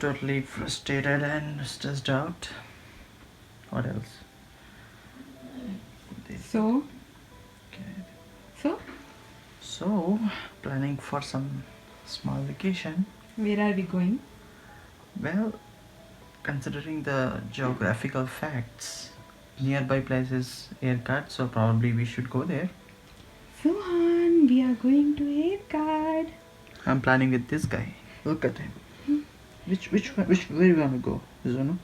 totally frustrated and stressed out. What else? So, Okay. so Planning for some small vacation. where are we going? Well, considering the geographical facts, nearby places haircut, so probably we should go there. Sohan, we are going to Haircut. I'm planning with this guy. Look at him. Which where you wanna go? Zono?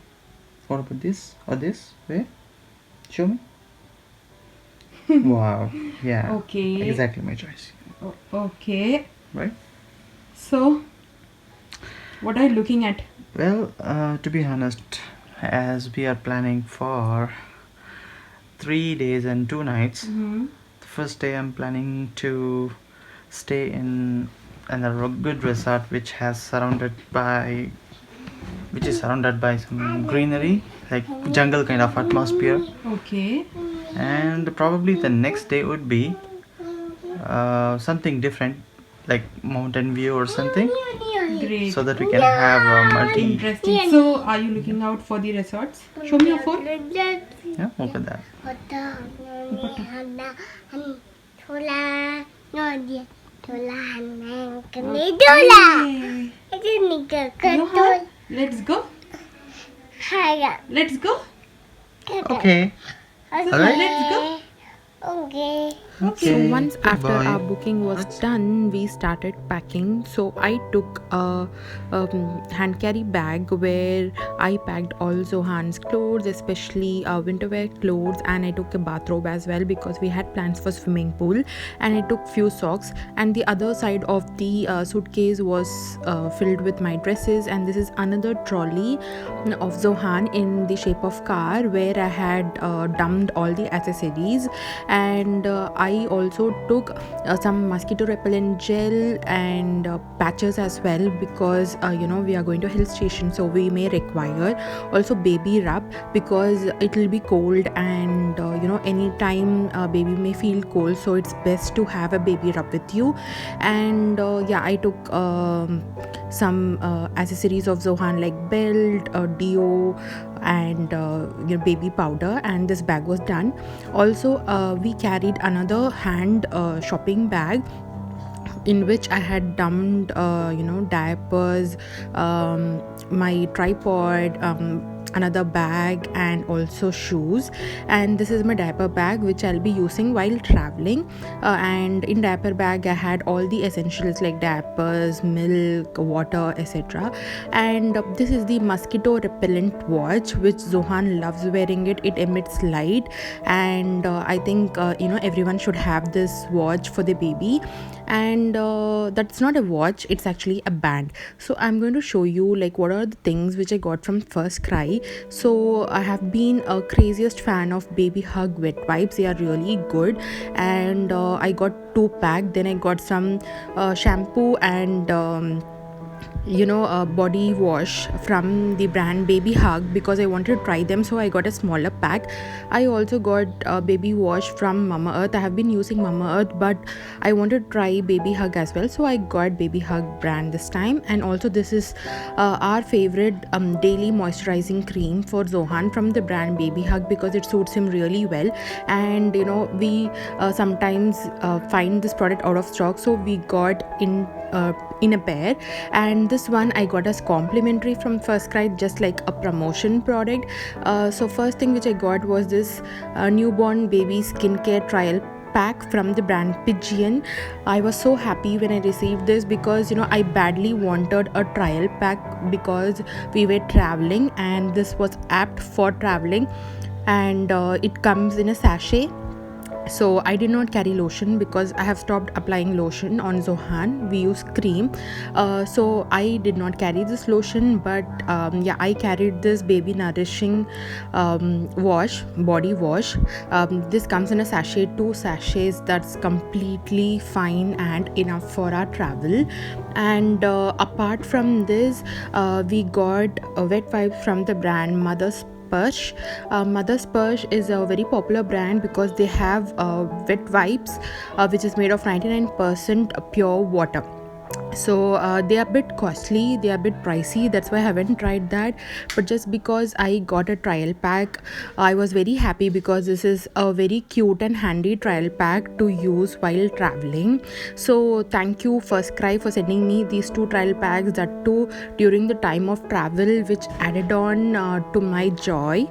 What about this or this? Where? Show me. Wow. Yeah. Okay. Exactly my choice. Okay. Right? So, what are you looking at? Well, to be honest, as we are planning for 3 days and 2 nights, Mm-hmm. the first day I'm planning to stay in a good resort which is surrounded by some greenery, like jungle kind of atmosphere. Okay. And probably the next day would be something different, like mountain view or something, Great. so that we can have a multi. Interesting. So, are you looking out for the resorts? Show me your phone. Yeah, look at that. Okay. Sohan, let's go. Let's go. Okay. Alright. Let's go. Okay. So once after Goodbye. our booking was done, we started packing. So I took a hand carry bag where I packed all Zohan's clothes, especially winter wear clothes, and I took a bathrobe as well because we had plans for swimming pool. And I took few socks. And the other side of the suitcase was filled with my dresses. And this is another trolley of Zohan in the shape of car where I had dumped all the accessories. And I also took some mosquito repellent gel and patches as well because we are going to hill station, so we may require also baby rub because it will be cold, and anytime baby may feel cold, so it's best to have a baby rub with you. And I took some accessories of Zohan like belt, deo, and baby powder, and this bag was done. Also we carried another hand shopping bag in which I had dumped diapers, my tripod, another bag, and also shoes. And this is my diaper bag which I'll be using while traveling, and in diaper bag I had all the essentials like diapers, milk, water, etc. And this is the mosquito repellent watch which Zohan loves wearing. It emits light, and I think everyone should have this watch for the baby. And that's not a watch, it's actually a band. So I'm going to show you like what are the things which I got from FirstCry. So I have been a craziest fan of Baby Hug wet wipes. They are really good, and I got 2 pack. Then I got some shampoo and body wash from the brand Baby Hug because I wanted to try them, so I got a smaller pack. I also got baby wash from Mamaearth. I have been using Mamaearth, but I wanted to try Baby Hug as well, so I got Baby Hug brand this time. And also this is our favorite daily moisturizing cream for Zohan from the brand Baby Hug because it suits him really well. And we sometimes find this product out of stock, so we got in a pair, and this one I got as complimentary from FirstCry, just like a promotion product. So first thing which I got was this newborn baby skincare trial pack from the brand Pigeon. I was so happy when I received this because I badly wanted a trial pack because we were traveling, and this was apt for traveling. And it comes in a sachet. So I did not carry lotion because I have stopped applying lotion on Zohan. We use cream, so I did not carry this lotion, but I carried this baby nourishing body wash. This comes in a sachet, 2 sachets. That's completely fine and enough for our travel. And apart from this, we got wet wipes from the brand Mother's Splash. Mother Splash is a very popular brand because they have wet wipes which is made of 99% pure water. So they are a bit costly, they are a bit pricey, that's why I haven't tried that. But just because I got a trial pack, I was very happy because this is a very cute and handy trial pack to use while traveling. So thank you FirstCry for sending me these 2 trial packs, that too during the time of travel, which added on to my joy.